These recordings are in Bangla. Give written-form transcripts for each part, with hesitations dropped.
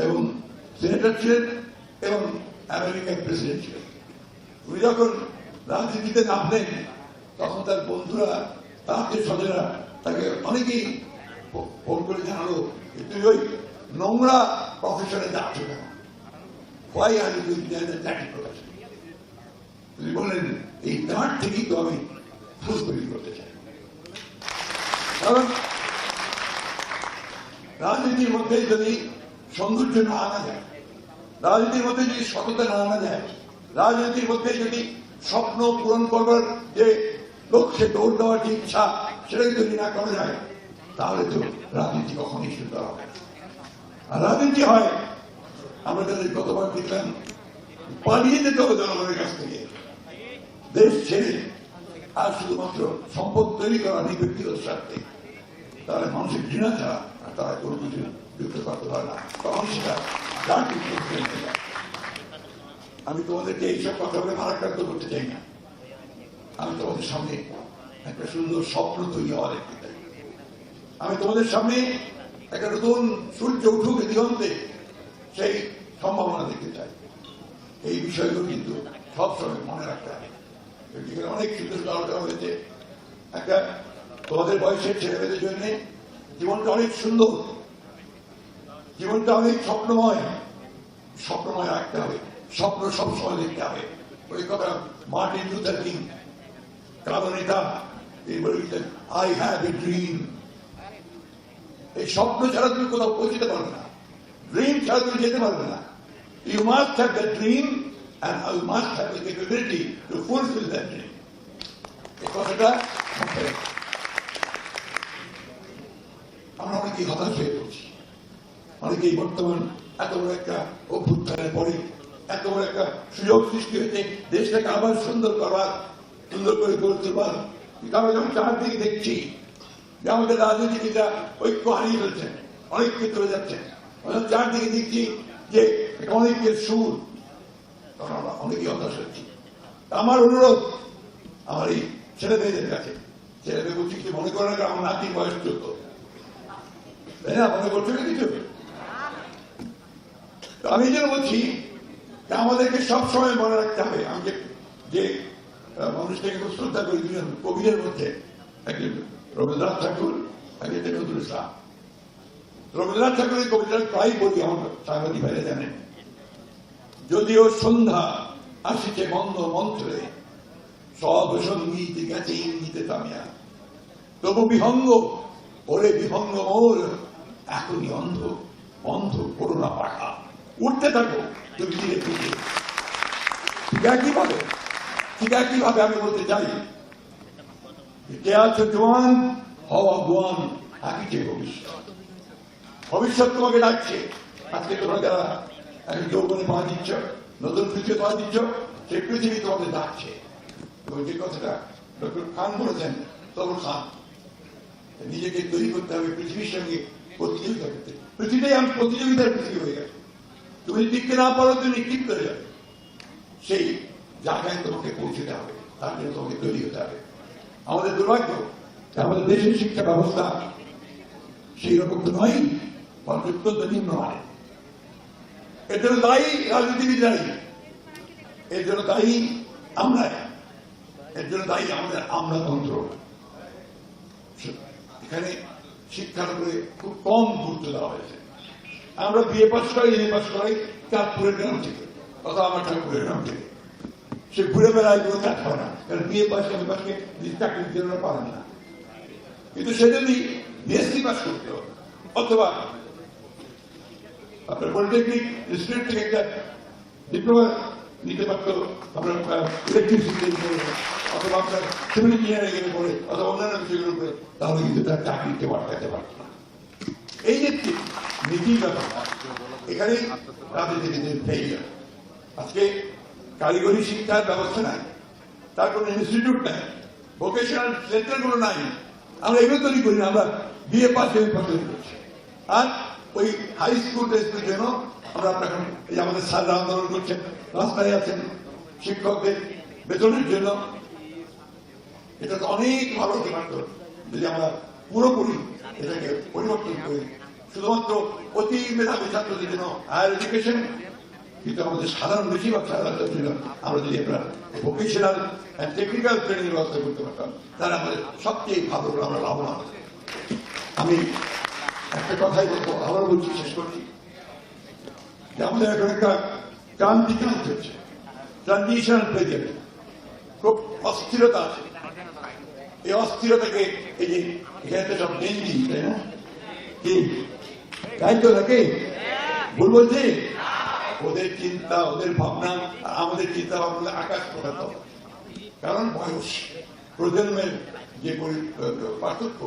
এবং সিনেটর ছিলেন এবং আমেরিকার প্রেসিডেন্ট ছিলেন। উনি যখন রাজনীতিতে নামলেন তখন তার বন্ধুরা, তার আত্মীয় স্বজনেরা তাকে অনেকেই ফোন করে জানালো তুই ওই নোংরা প্রফেশনে যাচ্ছ কেন, why are you doing that profession. তিনি বললেন এই দাঁড় থেকেই তো আমি ফুল তৈরি করতে চাই। কারণ রাজনীতির মধ্যে যদি সৌন্দর্য না আনা যায়, রাজনীতির মধ্যে যদি সততা না আনা যায়, রাজনীতির মধ্যে যদি স্বপ্ন পূরণ করবার যে লক্ষ্যে দৌড় দেওয়ার যে ইচ্ছা সেটাকে যদি না করা যায়, তাহলে তো রাজনীতি কখনই সুন্দর হবে না। আর রাজনীতি হয় আমরা তাদের গতবার দেখলাম পালিয়ে যেতে হবে জনগণের কাছ থেকে, দেশ ছেড়ে, আর শুধুমাত্র সম্পদ তৈরি করা নেই ব্যক্তিগত স্বার্থে, তাহলে মানুষের ঘৃণা ছাড়া আর তারা কোনো কিছু যুক্ত করতে পারে না, তখন সেটা আমি তোমাদেরকে এইসব কথা বলে ভারাক্রান্ত করতে চাই না। আমি তোমাদের সামনে একটা সুন্দর স্বপ্ন তৈরি হওয়া দেখতে চাই। আমি তোমাদের সামনে একটা নতুন সূর্য উঠুক দিগন্তে সেই সম্ভাবনা দেখতে চাই। এই বিষয়গুলো কিন্তু সবসময় মনে রাখতে হবে। অনেক সুন্দর আলোচনা হয়েছে। একটা তোমাদের বয়সের ছেলেমেয়েদের জন্য জীবনটা অনেক সুন্দর, জীবনটা অনেক স্বপ্নময়। স্বপ্নময় রাখতে হবে, স্বপ্ন সবসময় দেখতে হবে। ওই কথা মার্টিন লুথার কিং নেতা তিনি বলেছিলেন, আই হ্যাভ এ ড্রিম। এই স্বপ্ন ছাড়া তুমি কোথাও পৌঁছতে পারবে না, ড্রিম ছাড়া তুমি যেতে পারবে না। You must have the dream and you must have the capability to fulfill that dream. এই কথাটা আমরা অনেকেই হতাশ হয়ে পড়ছি। অনেকেই বর্তমান এত বড় একটা অভ্যুত্থানের পরে এত বড় একটা সুযোগ সৃষ্টি হয়েছে দেশটাকে আবার সুন্দর করবার, সুন্দর করে গড়ে তোলবার। আমরা যখন চারদিকে দেখছি যে আমাদের রাজনীতিবিদরা ঐক্য হারিয়ে ফেলছেন, অনেককে চলে যাচ্ছেন, চারদিকে দেখছি যে অনেকের সুর, তখন আমরা অনেকেই হতাশ হচ্ছি। আমার অনুরোধ আমার এই ছেলে মেয়েদের কাছে, ছেলে মেয়ে বলছি কিছু মনে করেন, আমার নাতির বয়স 14, তাই না? মনে করছো না কিছু? আমি যেন বলছি যে আমাদেরকে সবসময় মনে রাখতে হবে, আমি যে মানুষটাকে খুব শ্রদ্ধা করি, দুজন কবিদের মধ্যে একজন রবীন্দ্রনাথ ঠাকুর, একজন নজরুল ইসলাম। রবীন্দ্রনাথ ঠাকুরের কবিতা প্রায় বলি, আমার সাংবাদিক ভাইরা জানেন, যদিও সন্ধ্যা আসিছে মন্দ মন্ত্রে, সব সঙ্গীত গেছে ইঙ্গিতে তামিয়া, তবু বিহঙ্গ ওরে বিহঙ্গ মোর এখনই অন্ধ, অন্ধ করোনা পাঠা, উঠতে থাকো তুমি ধীরে ধীরে। ঠিক একইভাবে, ঠিক একইভাবে আমি বলতে চাই, কে আছো জোয়ান, হওয়া গোয়ান, একই ভবিষ্যৎ। ভবিষ্যৎ তোমাকে ডাকছে। আজকে তোমরা যারা এখন যৌবনে পা দিচ্ছ, নতুন পৃথিবী পা দিচ্ছ, সেই পৃথিবী তোমাদের ডাকছে। এবং যে কথাটা ডক্টর খান বলেছেন, তবুর খান, নিজেকে তৈরি করতে হবে পৃথিবীর সঙ্গে প্রতিযোগিতা করতে। পৃথিবীটাই আমি প্রতিযোগিতার পৃথিবী হয়ে গেছে। তুমি টিকতে না পারো, তুমি নিশ্চিত করে যাবে। সেই জায়গায় তোমাকে পৌঁছতে হবে, তার জন্য তোমাকে তৈরি হতে হবে। আমাদের দুর্ভাগ্য আমাদের দেশের শিক্ষা ব্যবস্থা সেই রকম তো নয়, বরং অত্যন্ত নিম্নমানের। এর জন্য দায়ী রাজনীতিবিদরাই, এর জন্য দায়ী আমরা, এর জন্য দায়ী আমাদের আমলাতন্ত্র। এখানে শিক্ষার উপরে খুব কম গুরুত্ব দেওয়া হয়েছে। আমরা বিএ পাস করাই, এম এ পাস করাই চাঁদপুরের গ্রাম থেকে, অথবা আমার ঠাকুরের গ্রাম থেকে। সে ঘুরে বেড়ায় কোনো কাজ করে না, কারণ বিএ পাস এম এ পাসকে চাকরি দিতে পারেন না। কিন্তু সে যদি বিএসসি পাস করতে হবে, অথবা আপনার পলিটেকনিক ইনস্টিটিউট থেকে একটা ডিপ্লোমা নিতে পারত, আপনার ইলেকট্রিসিটি অথবা আপনার সিভিল ইঞ্জিনিয়ারিং এর পড়ে, অথবা অন্যান্য বিষয়গুলো পড়ে, তাহলে কিন্তু তার চাকরিতে বাড়াতে পারত না। এই যে নীতির ব্যাপার, এখানেই রাজনীতিবিদের ফেইলিয়ার। আজকে কারিগরি শিক্ষার ব্যবস্থা নাই, তার কোনো ইনস্টিটিউট নাই, ভোকেশনাল সেন্টারগুলো নাই। আমরা এগুলো তৈরি করি না, আমরা BA pass M A pass তৈরি করছি। আর ওই হাই স্কুল টেস্টের জন্য আমরা আপনার এই আমাদের স্যাররা আন্দোলন করছেন, রাস্তায় আছেন শিক্ষকদের বেতনের জন্য। এটা তো অনেক ভালো হতে পারত যদি আমরা পুরোপুরি এটাকে পরিবর্তন করে শুধুমাত্র অতি মেধাবী ছাত্রদের জন্য হায়ার এডুকেশন, কিন্তু আমাদের সাধারণ বেশিরভাগ ছাত্রদের জন্য আমরা যদি আপনার ভোকেশনাল অ্যান্ড টেকনিক্যাল ট্রেনিং ব্যবস্থা করতে পারতাম, তাহলে আমাদের সবচেয়ে ভালো করে আমরা লাভবান হতাম। আমি একটা কথাই বলবো, আবার বলছি, শেষ করছি, যে আমাদের এখন একটা ক্রান্তিকাল চলছে, ট্রানজিশনাল পিরিয়ড, খুব অস্থিরতা আছে। এই অস্থিরতাকে, এই যে এখানে তো সব গেঞ্জি, তাই না? কি তাই তো নাকি ভুল বলছি? ওদের চিন্তা, ওদের ভাবনা, আমাদের চিন্তা ভাবনা আকাশ পাতাল। কারণ বয়স, প্রজন্মের যে পার্থক্য,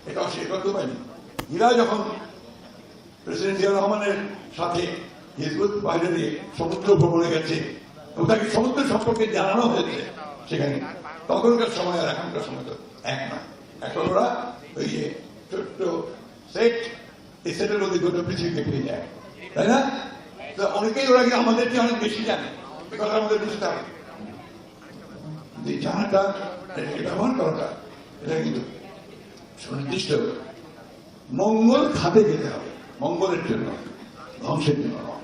এটা অস্বীকার করতে পারেনি। এরা যখন প্রেসিডেন্ট জিয়া রহমানের সাথে হিজবুত বাহিনী সমুদ্র ভ্রমণে গেছে এবং তাকে সমুদ্র সম্পর্কে জানানো হয়েছে সেখানে, তখনকার সময় আর এখনকার সময় তো এক না। এখন ওরা ওই যে ছোট্ট সেট, এই সেটের মধ্যে গোটা পৃথিবীকে পেয়ে যায়, তাই না? তো অনেকেই ওরা কিন্তু আমাদেরকে অনেক বেশি জানে, এ কথা আমাদের বুঝতে হবে। যে জানাটা, ব্যবহার করাটা, এটা কিন্তু সুনির্দিষ্ট মঙ্গল খাতে যেতে হবে, মঙ্গলের জন্য, ধ্বংসের জন্য নয়।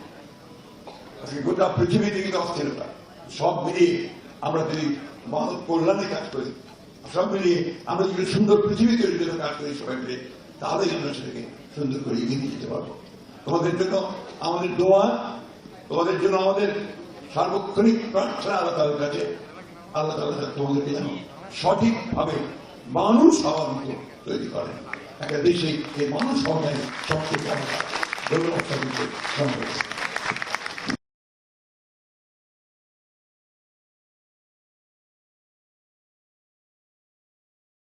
গোটা পৃথিবীতে কিন্তু অস্থিরতা, সব মিলিয়ে আমরা যদি মানব কল্যাণে কাজ করি, সব মিলিয়ে আমরা যদি সুন্দর পৃথিবী তৈরির জন্য কাজ করি সবাই মিলে, তাহলে আমরা সেটাকে সুন্দর করে এগিয়ে নিয়ে যেতে পারবো। তোমাদের জন্য আমাদের দোয়া, তোমাদের জন্য আমাদের সার্বক্ষণিক প্রার্থনা আল্লাহ তাআলার কাছে। আল্লাহ তাআলা তোমাদেরকে যেন সঠিকভাবে মানুষ হওয়ার মতো তৈরি করেন। একটা দেশে এই মানুষ হওয়াটাই সবচেয়ে বড়। ধন্যবাদ।